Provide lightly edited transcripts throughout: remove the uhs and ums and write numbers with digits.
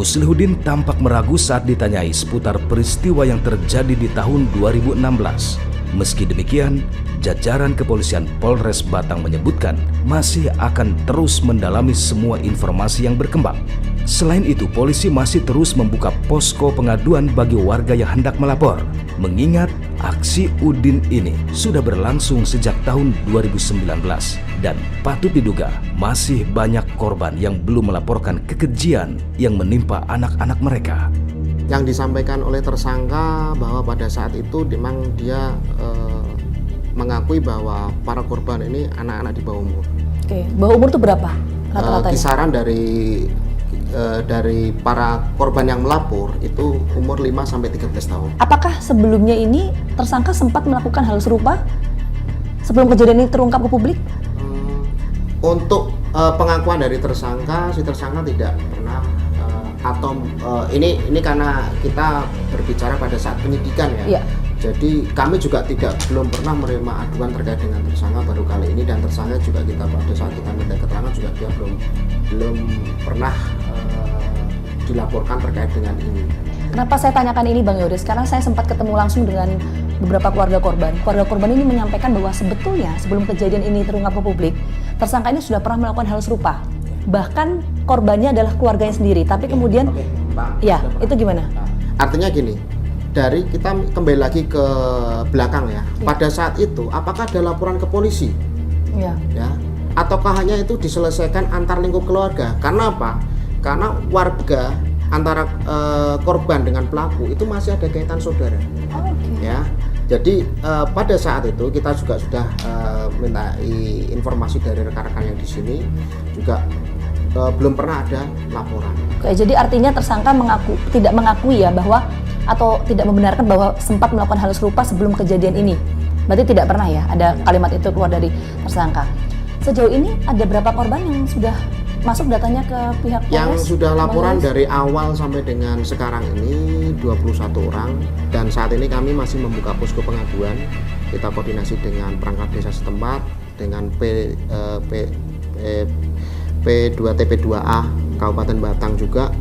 Muslihudin tampak meragu saat ditanyai seputar peristiwa yang terjadi di tahun 2016. Meski demikian, jajaran kepolisian Polres Batang menyebutkan masih akan terus mendalami semua informasi yang berkembang. Selain itu, polisi masih terus membuka posko pengaduan bagi warga yang hendak melapor. Mengingat aksi Udin ini sudah berlangsung sejak tahun 2019 dan patut diduga masih banyak korban yang belum melaporkan kekejian yang menimpa anak-anak mereka. Yang disampaikan oleh tersangka bahwa pada saat itu memang dia mengakui bahwa para korban ini anak-anak di bawah umur. Oke, bawah umur itu berapa rata-ratanya? Kisaran dari para korban yang melapor itu umur 5-13 tahun. Apakah sebelumnya ini tersangka sempat melakukan hal serupa sebelum kejadian ini terungkap ke publik? Untuk pengakuan dari tersangka, si tersangka tidak pernah ini karena kita berbicara pada saat penyidikan ya. Iya. Jadi kami juga belum pernah menerima aduan terkait dengan tersangka baru kali ini, dan tersangka juga kita pada saat kita minta keterangan juga dia belum pernah dilaporkan terkait dengan ini. Kenapa saya tanyakan ini Bang Yoris? Karena saya sempat ketemu langsung dengan beberapa keluarga korban. Keluarga korban ini menyampaikan bahwa sebetulnya sebelum kejadian ini terungkap ke publik, tersangka ini sudah pernah melakukan hal serupa. Bahkan korbannya adalah keluarganya sendiri, tapi kemudian, ya itu gimana? Artinya gini, dari kita kembali lagi ke belakang ya. Pada saat itu, apakah ada laporan ke polisi? Ya. Ataukah hanya itu diselesaikan antar lingkup keluarga? Karena apa? Karena warga antara korban dengan pelaku itu masih ada kaitan saudara. Ya. Jadi pada saat itu kita juga sudah minta informasi dari rekan-rekan yang di sini juga belum pernah ada laporan. Oke, jadi artinya tersangka tidak mengakui ya bahwa atau tidak membenarkan bahwa sempat melakukan hal serupa sebelum kejadian ini. Berarti tidak pernah ya ada kalimat itu keluar dari tersangka. Sejauh ini ada berapa korban yang sudah masuk datanya ke pihak Polres? Yang sudah laporan dari awal sampai dengan sekarang ini 21 orang, dan saat ini kami masih membuka posko pengaduan. Kita koordinasi dengan perangkat desa setempat, dengan P2TP2A Kabupaten Batang juga.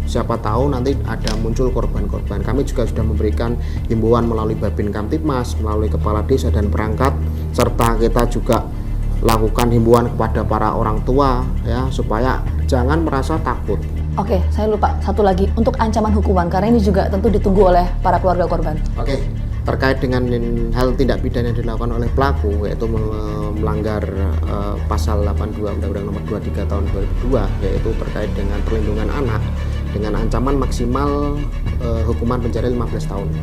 Siapa tahu nanti ada muncul korban-korban. Kami juga sudah memberikan himbauan melalui Babin Kamtibmas, melalui kepala desa dan perangkat, serta kita juga lakukan himbauan kepada para orang tua ya, supaya jangan merasa takut. Oke, saya lupa satu lagi untuk ancaman hukuman, karena ini juga tentu ditunggu oleh para keluarga korban. Oke, terkait dengan hal tindak pidana yang dilakukan oleh pelaku, yaitu melanggar pasal 82 Undang-Undang Nomor 23 Tahun 2002, yaitu terkait dengan perlindungan anak, dengan ancaman maksimal hukuman penjara 15 tahun.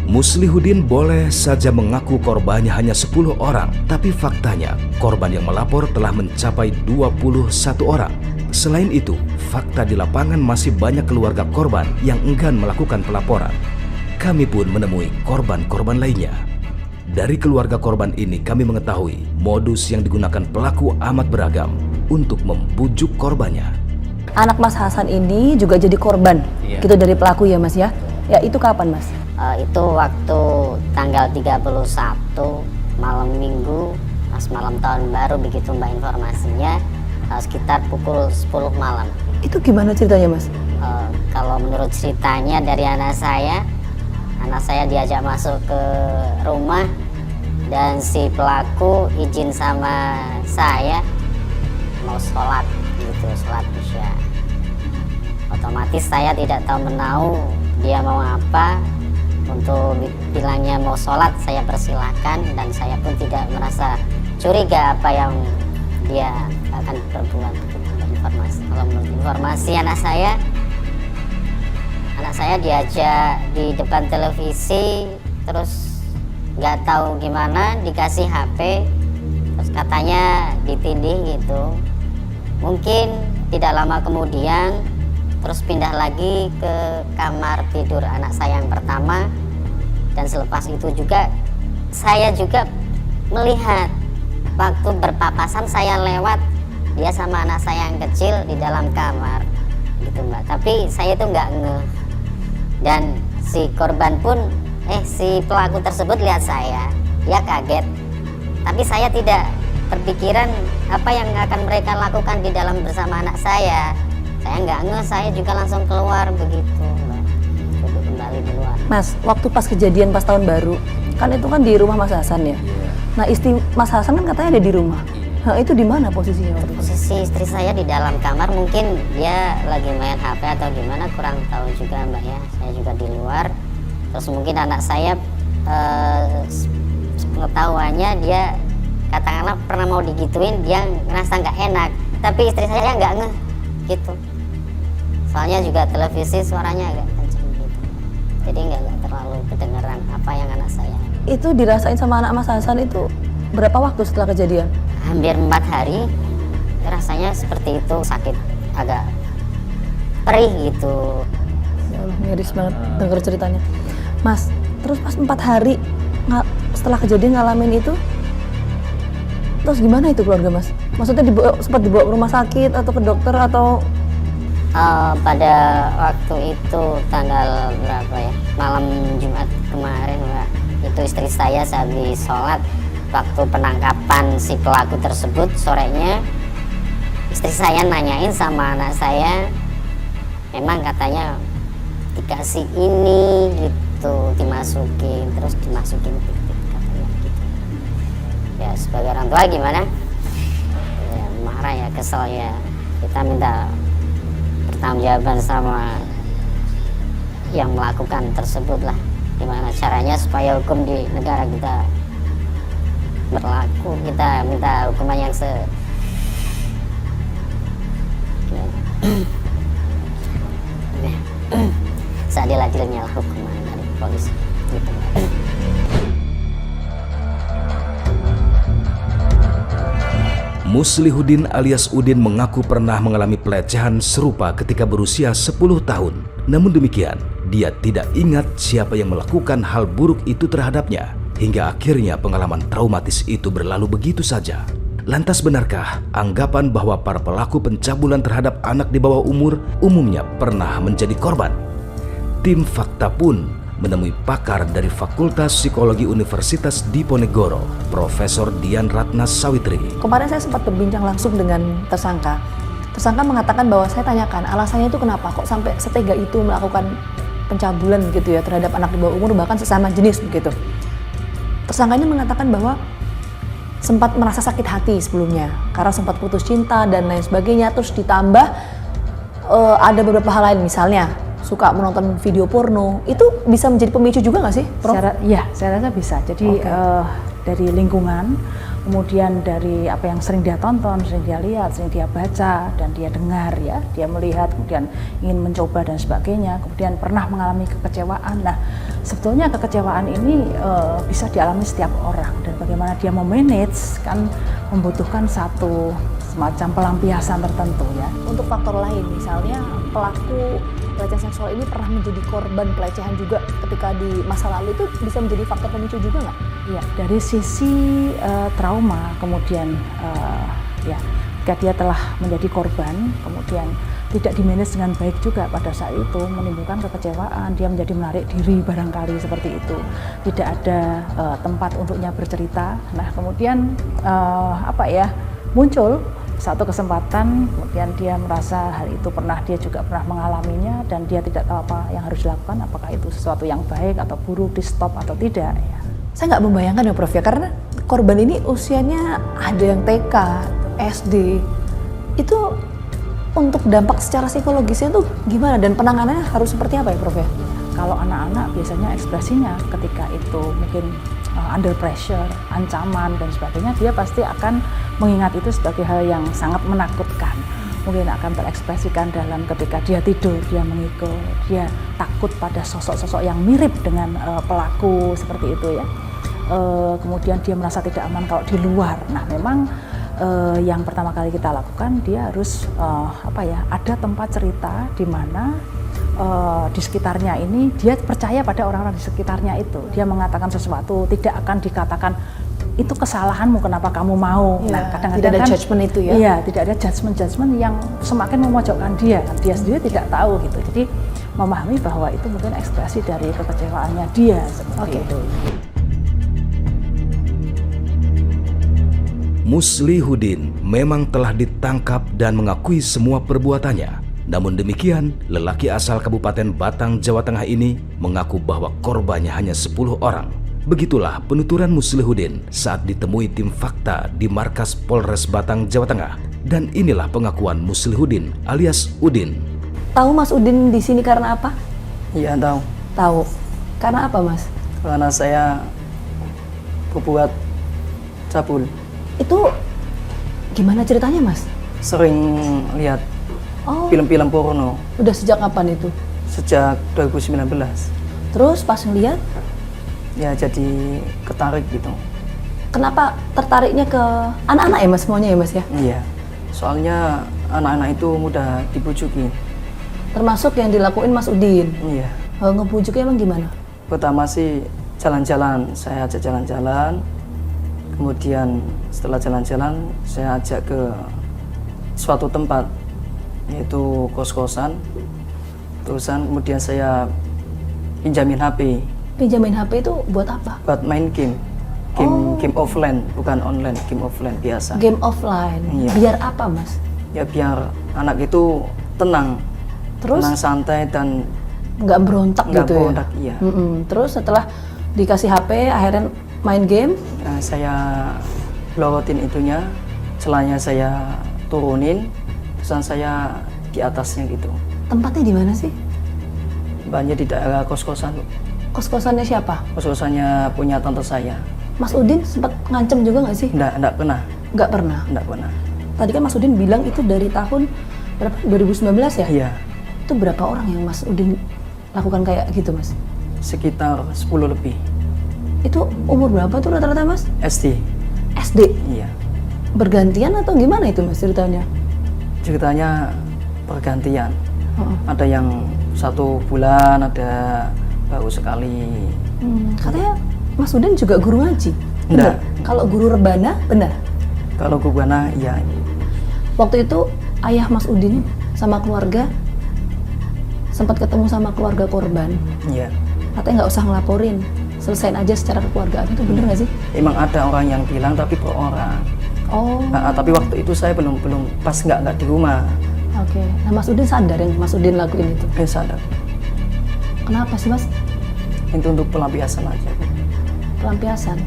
Muslihudin boleh saja mengaku korbannya hanya 10 orang, tapi faktanya korban yang melapor telah mencapai 21 orang. Selain itu, fakta di lapangan masih banyak keluarga korban yang enggan melakukan pelaporan. Kami pun menemui korban-korban lainnya. Dari keluarga korban ini kami mengetahui modus yang digunakan pelaku amat beragam untuk membujuk korbannya. Anak Mas Hasan ini juga jadi korban gitu dari pelaku ya Mas ya? Ya itu kapan Mas? Itu waktu tanggal 31 malam minggu, pas malam tahun baru begitu Mbak informasinya, sekitar pukul 10 malam. Itu gimana ceritanya Mas? Kalau menurut ceritanya dari anak saya diajak masuk ke rumah dan si pelaku izin sama saya mau sholat gitu, sholat isya. Otomatis saya tidak tahu menahu dia mau apa. Untuk bilangnya mau sholat saya persilahkan, dan saya pun tidak merasa curiga apa yang dia akan berbuat. Kalau menurut informasi anak saya diajak di depan televisi, terus nggak tahu gimana dikasih HP, terus katanya ditindih gitu. Mungkin tidak lama kemudian terus pindah lagi ke kamar tidur anak saya yang pertama, dan selepas itu juga saya juga melihat waktu berpapasan saya lewat dia sama anak saya yang kecil di dalam kamar gitu Mbak. Tapi saya itu nggak ngeh, dan si korban pun si pelaku tersebut lihat saya, dia kaget, tapi saya tidak terpikiran apa yang akan mereka lakukan di dalam bersama anak saya. Saya nggak ngeh, saya juga langsung keluar begitu, Mbak. Duduk kembali di luar. Mas, waktu pas kejadian pas tahun baru, kan itu kan di rumah Mas Hasan ya. Nah, istri Mas Hasan kan katanya ada di rumah. Nah, itu di mana posisinya waktu itu? Posisi istri saya di dalam kamar, mungkin dia lagi main HP atau gimana, kurang tahu juga Mbak ya. Saya juga di luar. Terus mungkin anak saya pengetahuannya dia katakanlah pernah mau digituin, dia ngerasa nggak enak. Tapi istri saya nggak ngeh gitu. Soalnya juga televisi suaranya agak kencang gitu. Jadi nggak terlalu kedengeran apa yang anak saya. Itu dirasain sama anak Mas Hasan itu berapa waktu setelah kejadian? Hampir 4 hari, rasanya seperti itu, sakit, agak perih gitu. Ya Allah, miris banget denger ceritanya. Mas, terus pas 4 hari setelah kejadian ngalamin itu, terus gimana itu keluarga Mas? Maksudnya sempat dibawa ke rumah sakit atau ke dokter atau? Pada waktu itu tanggal berapa ya, malam Jumat kemarin Mbak, itu istri saya sehabis sholat, waktu penangkapan si pelaku tersebut sorenya, istri saya nanyain sama anak saya, memang katanya dikasih ini gitu, dimasukin tik-tik katanya gitu. Ya sebagai orang tua gimana? Ya marah ya, kesel ya. Kita minta pertanggungjawaban sama yang melakukan tersebut lah. Gimana caranya supaya hukum di negara kita berlaku, kita minta hukuman yang seadil-adilnya lah hukuman dari polisi gitu. Muslihudin alias Udin mengaku pernah mengalami pelecehan serupa ketika berusia 10 tahun. Namun demikian, dia tidak ingat siapa yang melakukan hal buruk itu terhadapnya. Hingga akhirnya pengalaman traumatis itu berlalu begitu saja. Lantas benarkah anggapan bahwa para pelaku pencabulan terhadap anak di bawah umur umumnya pernah menjadi korban? Tim Fakta pun menemui pakar dari Fakultas Psikologi Universitas Diponegoro, Profesor Dian Ratna Sawitri. Kemarin saya sempat berbincang langsung dengan tersangka. Tersangka mengatakan bahwa saya tanyakan alasannya itu kenapa kok sampai setega itu melakukan pencabulan gitu ya terhadap anak di bawah umur bahkan sesama jenis begitu. Tersangka ini mengatakan bahwa sempat merasa sakit hati sebelumnya karena sempat putus cinta dan lain sebagainya, terus ditambah ada beberapa hal lain, misalnya suka menonton video porno. Itu bisa menjadi pemicu juga nggak sih, Prof? Saya rasa bisa. Jadi dari lingkungan, kemudian dari apa yang sering dia tonton, sering dia lihat, sering dia baca, dan dia dengar ya, dia melihat, kemudian ingin mencoba dan sebagainya, kemudian pernah mengalami kekecewaan. Nah, sebetulnya kekecewaan ini bisa dialami setiap orang, dan bagaimana dia memanage kan membutuhkan satu semacam pelampiasan tertentu ya. Untuk faktor lain, misalnya pelaku pelecehan seksual ini pernah menjadi korban pelecehan juga ketika di masa lalu, itu bisa menjadi faktor pemicu juga nggak? Ya, dari sisi trauma, kemudian ya, ketika dia telah menjadi korban, kemudian tidak dimanage dengan baik juga pada saat itu, menimbulkan kekecewaan, dia menjadi menarik diri barangkali seperti itu, tidak ada tempat untuknya bercerita. Nah, kemudian muncul satu kesempatan, kemudian dia merasa hal itu dia juga pernah mengalaminya, dan dia tidak tahu apa yang harus dilakukan, apakah itu sesuatu yang baik atau buruk, di stop atau tidak ya. Saya nggak membayangkan ya Prof ya, karena korban ini usianya ada yang TK, SD. Itu untuk dampak secara psikologisnya tuh gimana dan penanganannya harus seperti apa ya Prof ya? Kalau anak-anak biasanya ekspresinya ketika itu mungkin under pressure, ancaman dan sebagainya, dia pasti akan mengingat itu sebagai hal yang sangat menakutkan. Mungkin akan terekspresikan dalam ketika dia tidur, dia mengigau, dia takut pada sosok-sosok yang mirip dengan pelaku seperti itu ya. Kemudian dia merasa tidak aman kalau di luar. Nah, memang yang pertama kali kita lakukan, dia harus ada tempat cerita di mana di sekitarnya ini dia percaya pada orang-orang di sekitarnya itu. Dia mengatakan sesuatu, tidak akan dikatakan itu kesalahanmu, kenapa kamu mau. Ya, nah, kadang-kadang tidak ada kan, judgement itu ya. Iya, tidak ada judgement yang semakin memojokkan dia. Dia sendiri tidak tahu gitu. Jadi memahami bahwa itu mungkin ekspresi dari kekecewaannya dia seperti itu. Muslihudin memang telah ditangkap dan mengakui semua perbuatannya. Namun demikian, lelaki asal Kabupaten Batang, Jawa Tengah ini mengaku bahwa korbannya hanya 10 orang. Begitulah penuturan Muslihuddin saat ditemui tim fakta di markas Polres Batang, Jawa Tengah. Dan inilah pengakuan Muslihuddin alias Udin. Tahu Mas Udin di sini karena apa? Iya tahu, Tahu. Karena apa Mas? karena saya berbuat cabul. Itu gimana ceritanya Mas? Sering lihat Oh, film-film porno udah sejak kapan itu? sejak 2019. Terus pas ngeliat, Ya jadi ketarik gitu. kenapa tertariknya ke anak-anak ya Mas, maunya ya Mas ya? Iya, soalnya anak-anak itu mudah dibujuki. Termasuk yang dilakuin Mas Udin. Iya, Ngebujuknya emang gimana? pertama sih jalan-jalan, saya ajak jalan-jalan. Kemudian setelah jalan-jalan, saya ajak ke suatu tempat, yaitu kos-kosan. Terusan kemudian saya pinjamin HP Pinjamin HP itu buat apa? buat main game. Game offline, bukan online, game offline biasa. Game offline. Iya. Biar apa Mas? Ya biar anak itu tenang, Terus tenang santai dan nggak berontak nggak gitu berontak, ya? iya. Terus setelah dikasih HP, akhirnya main game. Saya belorotin itunya, celahnya saya turunin, terusan saya di atasnya gitu. Tempatnya di mana sih? Banyak di daerah kos-kosan, Kos-kosannya siapa? kos-kosannya punya tante saya. Mas Udin sempat ngancem juga nggak sih? Enggak pernah, Nggak pernah. enggak pernah. Tadi kan Mas Udin bilang itu dari tahun berapa? 2019 ya? Iya, Itu berapa orang yang Mas Udin lakukan kayak gitu Mas? sekitar 10 lebih. Itu umur berapa tuh rata-rata Mas? SD, SD? iya. Bergantian atau gimana itu Mas ceritanya? Ceritanya pergantian. Heeh. Ada yang 1 bulan, ada baru sekali. Katanya Mas Udin juga guru ngaji? Enggak. Kalau guru rebana, benar? Kalau gubana, iya. Waktu itu ayah Mas Udin sama keluarga sempat ketemu sama keluarga korban. Iya. Katanya nggak usah ngelaporin, selesain aja secara kekeluargaan. Itu bener nggak sih? Emang ada orang yang bilang tapi per orang. Oh, Tapi waktu itu saya belum pas nggak di rumah. oke. Nah Mas Udin sadar yang Mas Udin lakuin itu. Sadar. Kenapa sih Mas? Itu untuk pelampiasan aja. Pelampiasan.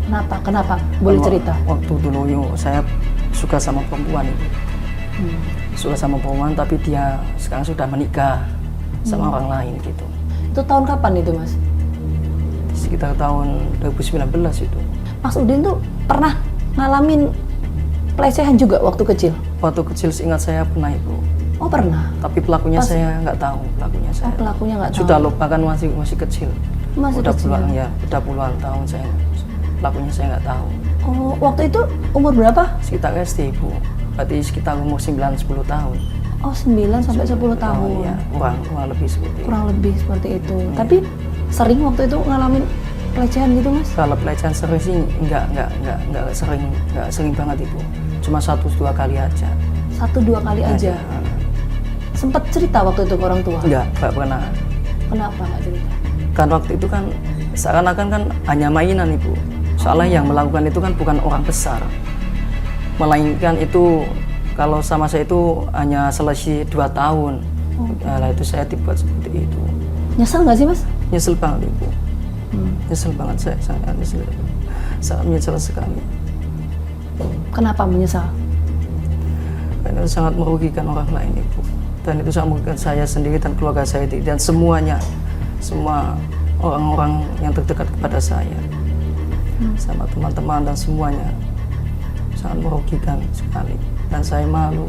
Kenapa? Kenapa? Boleh Kalau cerita? Waktu dulu saya suka sama perempuan itu. Suka sama perempuan tapi dia sekarang sudah menikah sama orang lain gitu. Itu tahun kapan itu Mas? Sekitar tahun 2019 itu. Mas Udin tuh pernah ngalamin pelecehan juga waktu kecil? Waktu kecil seingat saya pernah itu. Oh pernah? Tapi pelakunya saya nggak tahu pelakunya saya. Oh pelakunya nggak tahu? Sudah lupa kan masih kecil. Masih udah kecil. udah puluhan tahun saya. Pelakunya saya nggak tahu. Oh waktu itu umur berapa? Sekitar SD Bu. Berarti sekitar umur 9-10 tahun. Oh 9 sampai 10 tahun. Ya, kurang lebih seperti itu. Kurang lebih seperti itu. Tapi sering waktu itu ngalamin pelecehan gitu Mas? Kalau pelecehan sering sih nggak sering banget Ibu. Cuma 1-2 kali aja. 1-2 kali aja. Sempet cerita waktu itu ke orang tua? Nggak pernah. Kenapa nggak cerita? Kan waktu itu kan seakan-akan kan hanya mainan Ibu. Soalnya yang melakukan itu kan bukan orang besar. Melainkan itu kalau sama saya itu hanya selisih 2 tahun. Nah, itu saya dibuat seperti itu. Nyesel nggak sih Mas? Nyesel banget Ibu. Nyesel banget saya sangat nyesel. Sangat menyesal sekali. Kenapa menyesal? Karena itu sangat merugikan orang lain Ibu. Dan itu sangat merugikan saya sendiri dan keluarga saya dan semuanya. Semua orang-orang yang terdekat kepada saya. Sama teman-teman dan semuanya. Sangat merugikan sekali. Dan saya malu.